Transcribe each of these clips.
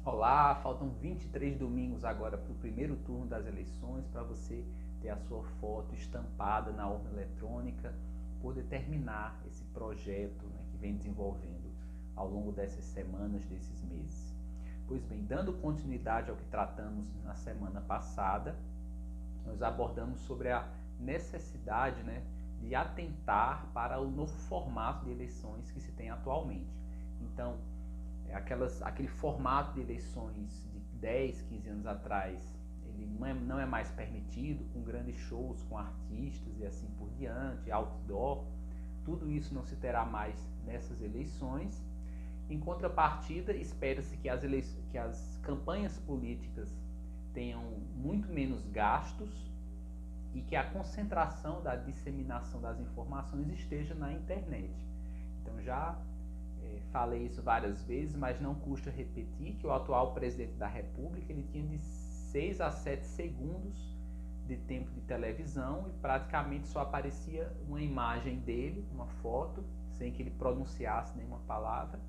Olá, faltam 23 domingos agora para o primeiro turno das eleições, para você ter a sua foto estampada na urna eletrônica, poder terminar esse projeto, né, que vem desenvolvendo ao longo dessas semanas, desses meses. Pois bem, dando continuidade ao que tratamos na semana passada, nós abordamos sobre a necessidade, né, de atentar para o novo formato de eleições que se tem atualmente. Então, aquele formato de eleições de 10, 15 anos atrás, ele não é mais permitido, com grandes shows, com artistas e assim por diante, outdoor. Tudo isso não se terá mais nessas eleições. Em contrapartida, espera-se que as campanhas políticas tenham muito menos gastos e que a concentração da disseminação das informações esteja na internet. Então já falei isso várias vezes, mas não custa repetir que o atual presidente da República ele tinha de 6 a 7 segundos de tempo de televisão e praticamente só aparecia uma imagem dele, uma foto, sem que ele pronunciasse nenhuma palavra.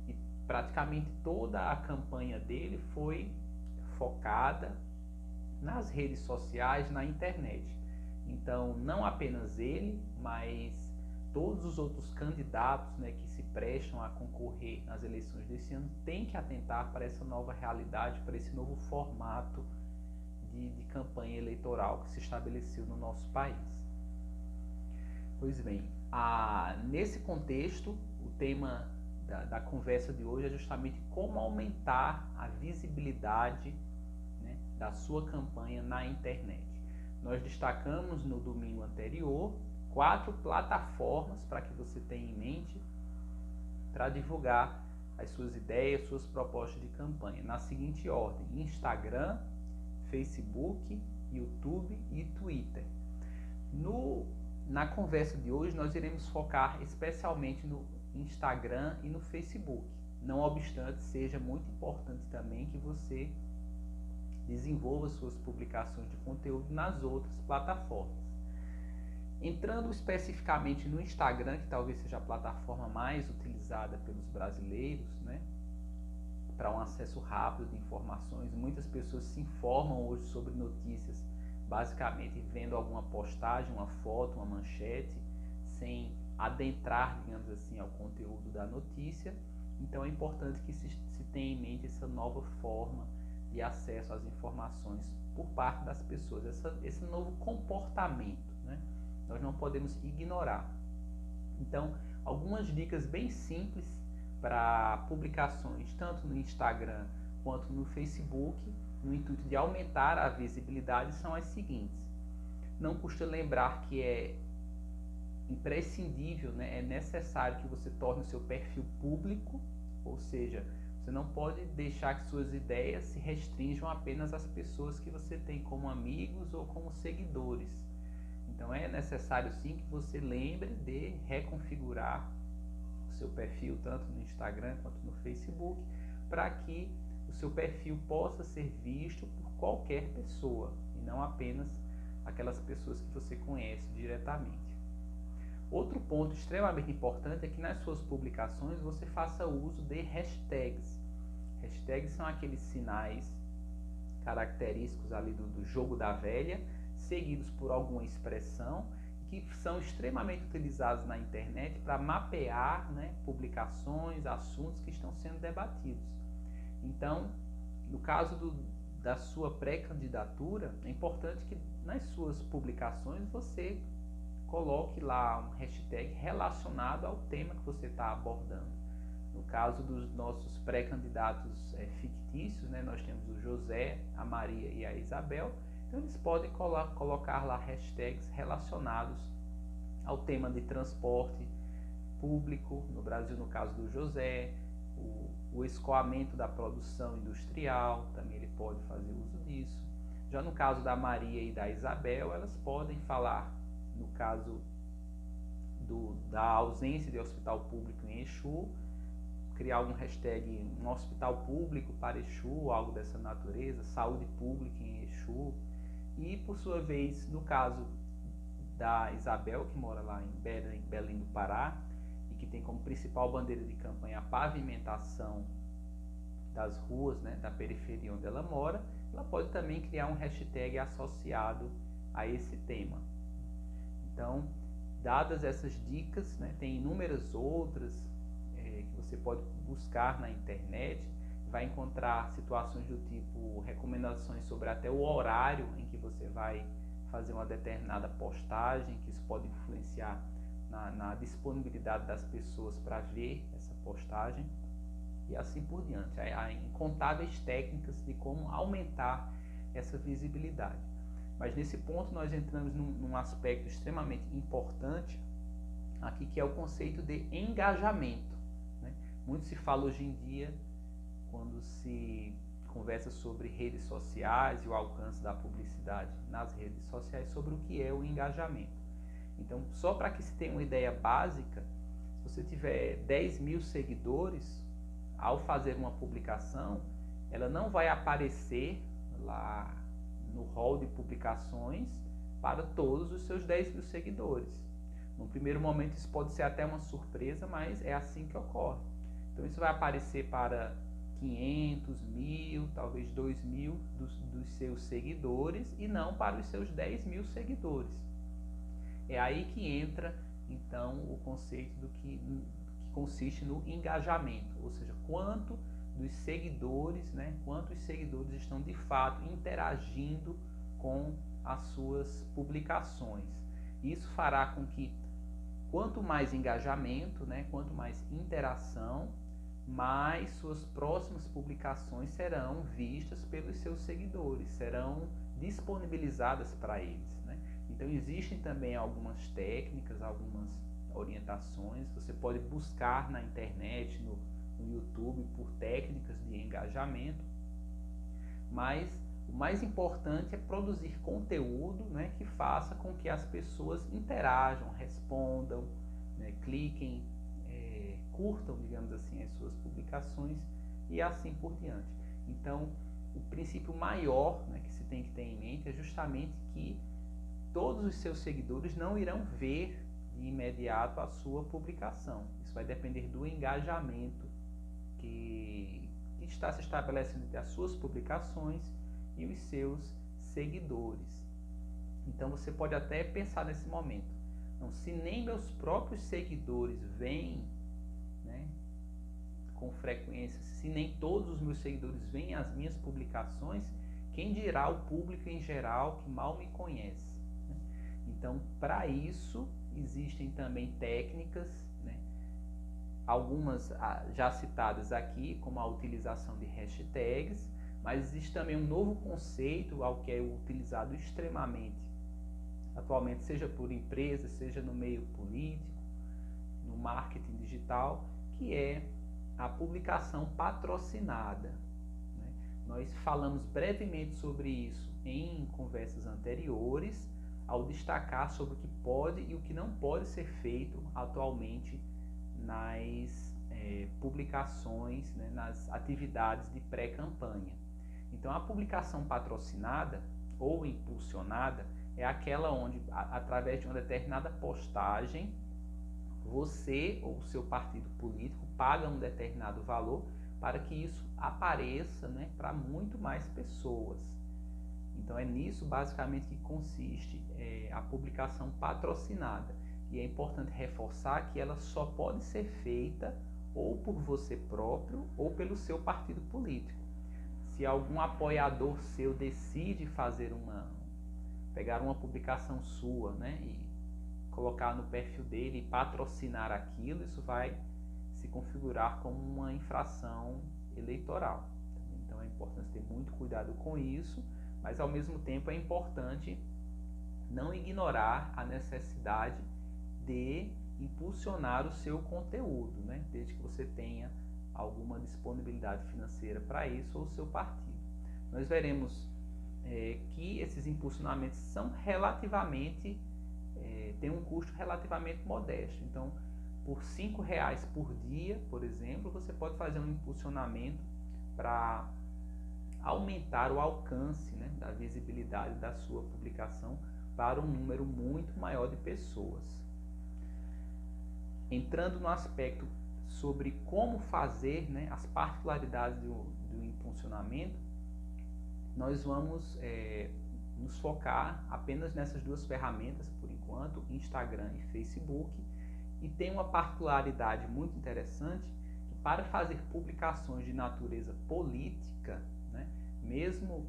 E praticamente toda a campanha dele foi focada nas redes sociais, na internet. Então, não apenas ele, mas todos os outros candidatos, né, que se prestam a concorrer nas eleições desse ano têm que atentar para essa nova realidade, para esse novo formato de campanha eleitoral que se estabeleceu no nosso país. Pois bem, nesse contexto, o tema da conversa de hoje é justamente como aumentar a visibilidade, né, da sua campanha na internet. Nós destacamos no domingo anterior 4 plataformas para que você tenha em mente para divulgar as suas ideias, suas propostas de campanha. Na seguinte ordem: Instagram, Facebook, YouTube e Twitter. Na conversa de hoje nós iremos focar especialmente no Instagram e no Facebook. Não obstante, seja muito importante também que você desenvolva suas publicações de conteúdo nas outras plataformas. Entrando especificamente no Instagram, que talvez seja a plataforma mais utilizada pelos brasileiros, né, para um acesso rápido de informações, muitas pessoas se informam hoje sobre notícias basicamente vendo alguma postagem, uma foto, uma manchete, sem adentrar, digamos assim, ao conteúdo da notícia. Então é importante que se tenha em mente essa nova forma de acesso às informações por parte das pessoas, esse novo comportamento, né? Nós não podemos ignorar. Então, algumas dicas bem simples para publicações tanto no Instagram quanto no Facebook, no intuito de aumentar a visibilidade, são as seguintes. Não custa lembrar que é imprescindível, né, é necessário que você torne o seu perfil público, ou seja, você não pode deixar que suas ideias se restringam apenas às pessoas que você tem como amigos ou como seguidores. Então é necessário sim que você lembre de reconfigurar o seu perfil tanto no Instagram quanto no Facebook, para que o seu perfil possa ser visto por qualquer pessoa e não apenas aquelas pessoas que você conhece diretamente. Outro ponto extremamente importante é que nas suas publicações você faça uso de hashtags. Hashtags são aqueles sinais característicos ali do jogo da velha, seguidos por alguma expressão, que são extremamente utilizados na internet para mapear, né, publicações, assuntos que estão sendo debatidos. Então, no caso da sua pré-candidatura, é importante que nas suas publicações você coloque lá um hashtag relacionado ao tema que você está abordando. No caso dos nossos pré-candidatos fictícios, né, nós temos o José, a Maria e a Isabel. Então eles podem colocar lá hashtags relacionados ao tema de transporte público, no Brasil no caso do José, o escoamento da produção industrial, também ele pode fazer uso disso. Já no caso da Maria e da Isabel, elas podem falar, no caso da ausência de hospital público em Exu, criar um hashtag um hospital público para Exu, algo dessa natureza, saúde pública em Exu. E por sua vez, no caso da Isabel, que mora lá em Belém do Pará, e que tem como principal bandeira de campanha a pavimentação das ruas, né, da periferia onde ela mora, ela pode também criar um hashtag associado a esse tema. Então, dadas essas dicas, né, tem inúmeras outras que você pode buscar na internet, vai encontrar situações do tipo recomendações sobre até o horário em que você vai fazer uma determinada postagem, que isso pode influenciar na disponibilidade das pessoas para ver essa postagem e assim por diante. Há incontáveis técnicas de como aumentar essa visibilidade. Mas nesse ponto nós entramos num aspecto extremamente importante aqui, que é o conceito de engajamento. Muito se fala hoje em dia, quando se conversa sobre redes sociais e o alcance da publicidade nas redes sociais, sobre o que é o engajamento. Então, só para que se tenha uma ideia básica, se você tiver 10 mil seguidores, ao fazer uma publicação, ela não vai aparecer lá no hall de publicações para todos os seus 10 mil seguidores. No primeiro momento isso pode ser até uma surpresa, mas é assim que ocorre. Então isso vai aparecer para 500, 1000, talvez 2000 dos seus seguidores e não para os seus 10 mil seguidores. É aí que entra então o conceito do que consiste no engajamento, ou seja, quanto dos seguidores, quantos seguidores estão de fato interagindo com as suas publicações. Isso fará com que quanto mais engajamento, quanto mais interação, mais suas próximas publicações serão vistas pelos seus seguidores, serão disponibilizadas para eles. Então existem também algumas técnicas, algumas orientações, você pode buscar na internet, no YouTube, por técnicas de engajamento, mas o mais importante é produzir conteúdo que faça com que as pessoas interajam, respondam, cliquem, curtam, digamos assim, as suas publicações e assim por diante. Então, o princípio maior que se tem que ter em mente é justamente que todos os seus seguidores não irão ver de imediato a sua publicação. Isso vai depender do engajamento que está se estabelecendo entre as suas publicações e os seus seguidores. Então você pode até pensar nesse momento, não, se nem meus próprios seguidores veem com frequência, se nem todos os meus seguidores veem as minhas publicações, quem dirá o público em geral que mal me conhece? Então, para isso, existem também técnicas, algumas já citadas aqui, como a utilização de hashtags, mas existe também um novo conceito, ao que é utilizado extremamente atualmente, seja por empresas, seja no meio político, no marketing digital, que é a publicação patrocinada. Nós falamos brevemente sobre isso em conversas anteriores, ao destacar sobre o que pode e o que não pode ser feito atualmente nas publicações, nas atividades de pré-campanha. Então, a publicação patrocinada ou impulsionada é aquela onde, através de uma determinada postagem, você ou o seu partido político paga um determinado valor para que isso apareça para muito mais pessoas. Então é nisso basicamente que consiste a publicação patrocinada. E é importante reforçar que ela só pode ser feita ou por você próprio ou pelo seu partido político. Se algum apoiador seu decide pegar uma publicação sua e colocar no perfil dele e patrocinar aquilo, isso vai se configurar como uma infração eleitoral. Então é importante ter muito cuidado com isso, mas ao mesmo tempo é importante não ignorar a necessidade de impulsionar o seu conteúdo, desde que você tenha alguma disponibilidade financeira para isso ou o seu partido. Nós veremos que esses impulsionamentos são têm um custo relativamente modesto. Então, por R$5 por dia, por exemplo, você pode fazer um impulsionamento para aumentar o alcance da visibilidade da sua publicação para um número muito maior de pessoas. Entrando no aspecto sobre como fazer, né, as particularidades do impulsionamento, nós vamos nos focar apenas nessas duas ferramentas por enquanto, Instagram e Facebook, e tem uma particularidade muito interessante, que para fazer publicações de natureza política, né, mesmo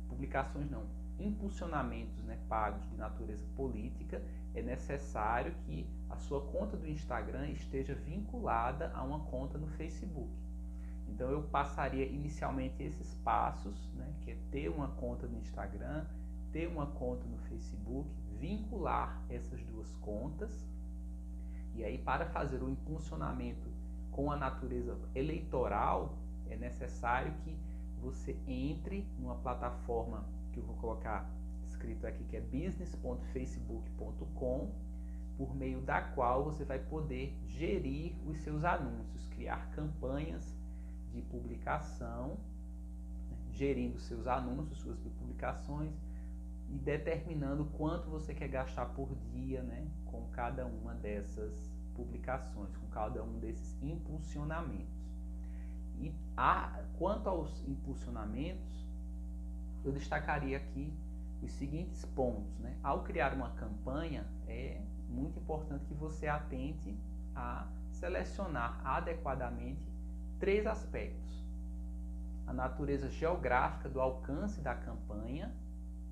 publicações não, impulsionamentos, né, pagos de natureza política, é necessário que a sua conta do Instagram esteja vinculada a uma conta no Facebook. Então eu passaria inicialmente esses passos, né, que é ter uma conta no Instagram, ter uma conta no Facebook, vincular essas duas contas, e aí para fazer o impulsionamento com a natureza eleitoral, é necessário que você entre numa plataforma que eu vou colocar escrito aqui, que é business.facebook.com, por meio da qual você vai poder gerir os seus anúncios, criar campanhas de publicação, né, gerindo seus anúncios, suas publicações e determinando quanto você quer gastar por dia, né, com cada uma dessas publicações, com cada um desses impulsionamentos. E quanto aos impulsionamentos, eu destacaria aqui os seguintes pontos, né? Ao criar uma campanha, é muito importante que você atente a selecionar adequadamente 3 aspectos: a natureza geográfica do alcance da campanha,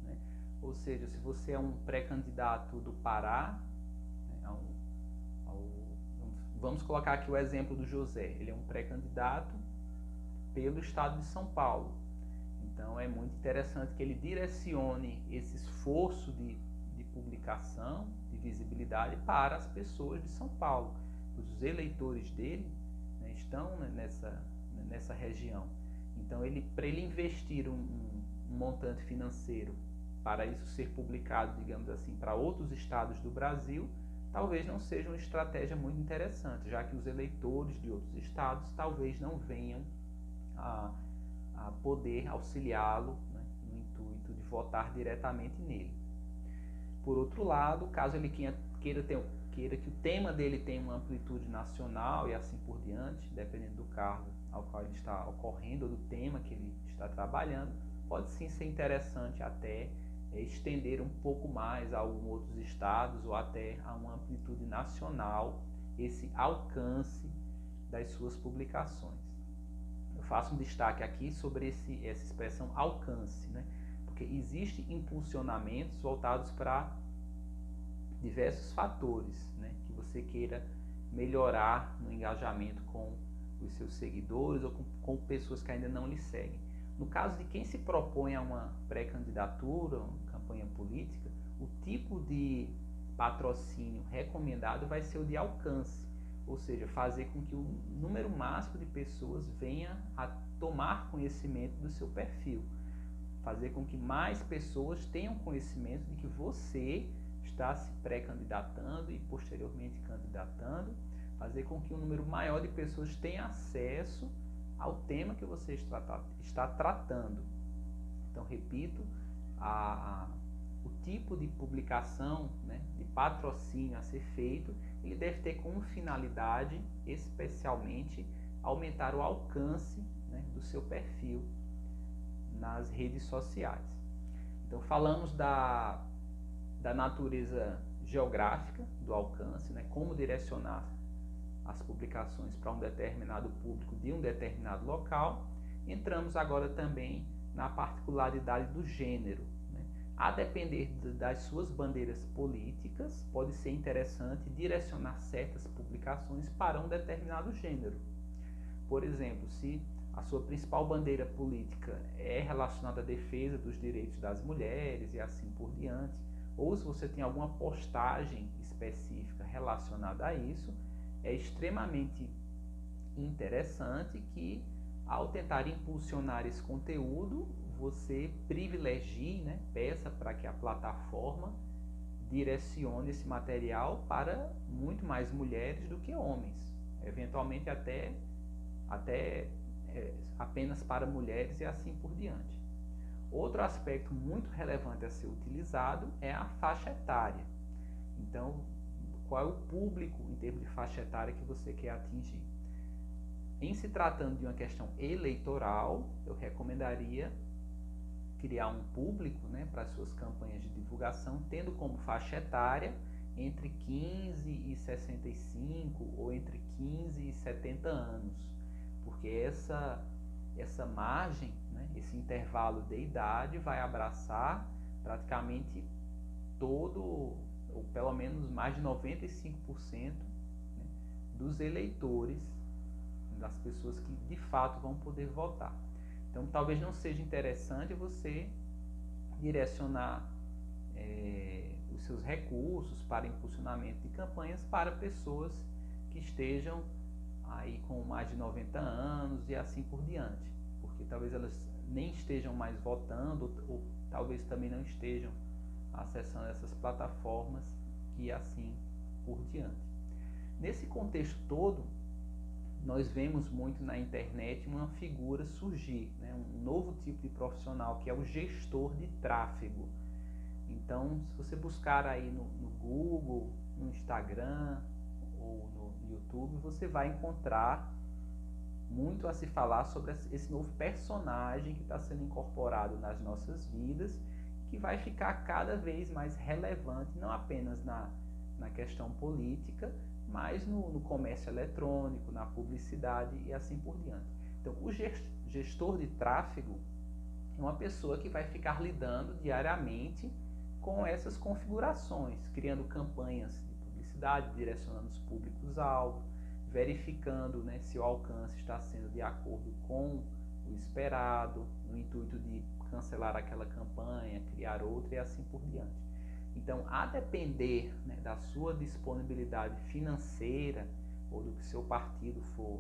né? Ou seja, se você é um pré-candidato do Pará, né, vamos colocar aqui o exemplo do José, ele é um pré-candidato pelo estado de São Paulo. Então é muito interessante que ele direcione esse esforço de publicação, de visibilidade para as pessoas de São Paulo. Os eleitores dele, né, estão nessa região. Então para ele investir um montante financeiro para isso ser publicado, digamos assim, para outros estados do Brasil, talvez não seja uma estratégia muito interessante, já que os eleitores de outros estados talvez não venham a poder auxiliá-lo, né, no intuito de votar diretamente nele. Por outro lado, caso ele queira que o tema dele tenha uma amplitude nacional e assim por diante, dependendo do cargo ao qual ele está ocorrendo ou do tema que ele está trabalhando, pode sim ser interessante até estender um pouco mais a alguns outros estados ou até a uma amplitude nacional esse alcance das suas publicações. Eu faço um destaque aqui sobre essa expressão alcance, né? Porque existem impulsionamentos voltados para diversos fatores, né, que você queira melhorar no engajamento com os seus seguidores ou com pessoas que ainda não lhe seguem. No caso de quem se propõe a uma pré-candidatura, uma campanha política, o tipo de patrocínio recomendado vai ser o de alcance, ou seja, fazer com que o número máximo de pessoas venha a tomar conhecimento do seu perfil, fazer com que mais pessoas tenham conhecimento de que você está se pré-candidatando e posteriormente candidatando, fazer com que um número maior de pessoas tenha acesso ao tema que você está tratando. Então, repito, o tipo de publicação, né, de patrocínio a ser feito, ele deve ter como finalidade, especialmente, aumentar o alcance, né, do seu perfil nas redes sociais. Então, falamos da natureza geográfica do alcance, né, como direcionar as publicações para um determinado público de um determinado local. Entramos agora também na particularidade do gênero, né? A depender das suas bandeiras políticas, pode ser interessante direcionar certas publicações para um determinado gênero. Por exemplo, se a sua principal bandeira política é relacionada à defesa dos direitos das mulheres e assim por diante, ou se você tem alguma postagem específica relacionada a isso, é extremamente interessante que, ao tentar impulsionar esse conteúdo, você privilegie, né, peça para que a plataforma direcione esse material para muito mais mulheres do que homens, eventualmente até apenas para mulheres e assim por diante. Outro aspecto muito relevante a ser utilizado é a faixa etária. Então, qual é o público em termos de faixa etária que você quer atingir? Em se tratando de uma questão eleitoral, eu recomendaria criar um público, né, para as suas campanhas de divulgação, tendo como faixa etária entre 15 e 65 ou entre 15 e 70 anos, porque essa margem, né, esse intervalo de idade vai abraçar praticamente todo, ou pelo menos mais de 95%, né, dos eleitores, das pessoas que de fato vão poder votar. Então talvez não seja interessante você direcionar os seus recursos para impulsionamento de campanhas para pessoas que estejam aí com mais de 90 anos e assim por diante, porque talvez elas nem estejam mais votando ou talvez também não estejam acessando essas plataformas e assim por diante. Nesse contexto todo, nós vemos muito na internet uma figura surgir, né? Um novo tipo de profissional que é o gestor de tráfego. Então, se você buscar aí no Google, no Instagram ou no YouTube, você vai encontrar muito a se falar sobre esse novo personagem que está sendo incorporado nas nossas vidas, que vai ficar cada vez mais relevante, não apenas na questão política, mas no comércio eletrônico, na publicidade e assim por diante. Então, o gestor de tráfego é uma pessoa que vai ficar lidando diariamente com essas configurações, criando campanhas de publicidade, direcionando os públicos-alvo, verificando, né, se o alcance está sendo de acordo com o esperado, no intuito de cancelar aquela campanha, criar outra e assim por diante. Então, a depender, né, da sua disponibilidade financeira ou do que seu partido for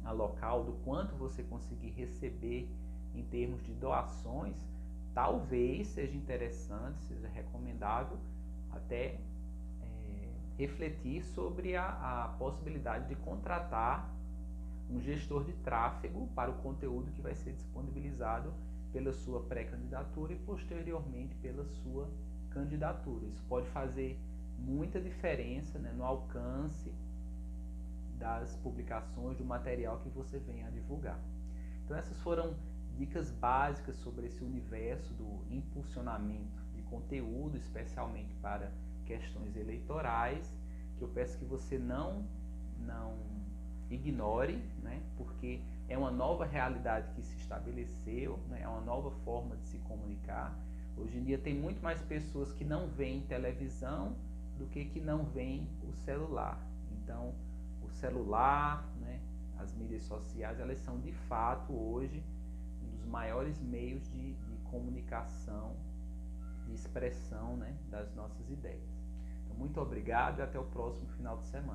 alocar, ou do quanto você conseguir receber em termos de doações, talvez seja interessante, seja recomendável até refletir sobre a possibilidade de contratar um gestor de tráfego para o conteúdo que vai ser disponibilizado pela sua pré-candidatura e posteriormente pela sua candidatura. Isso pode fazer muita diferença, né, no alcance das publicações, do material que você venha a divulgar. Então essas foram dicas básicas sobre esse universo do impulsionamento de conteúdo, especialmente para questões eleitorais, que eu peço que você não ignore, né, porque é uma nova realidade que se estabeleceu, né, é uma nova forma de se comunicar. Hoje em dia tem muito mais pessoas que não veem televisão do que não veem o celular. Então, o celular, né, as mídias sociais, elas são de fato hoje um dos maiores meios de comunicação, de expressão, né, das nossas ideias. Então, muito obrigado e até o próximo final de semana.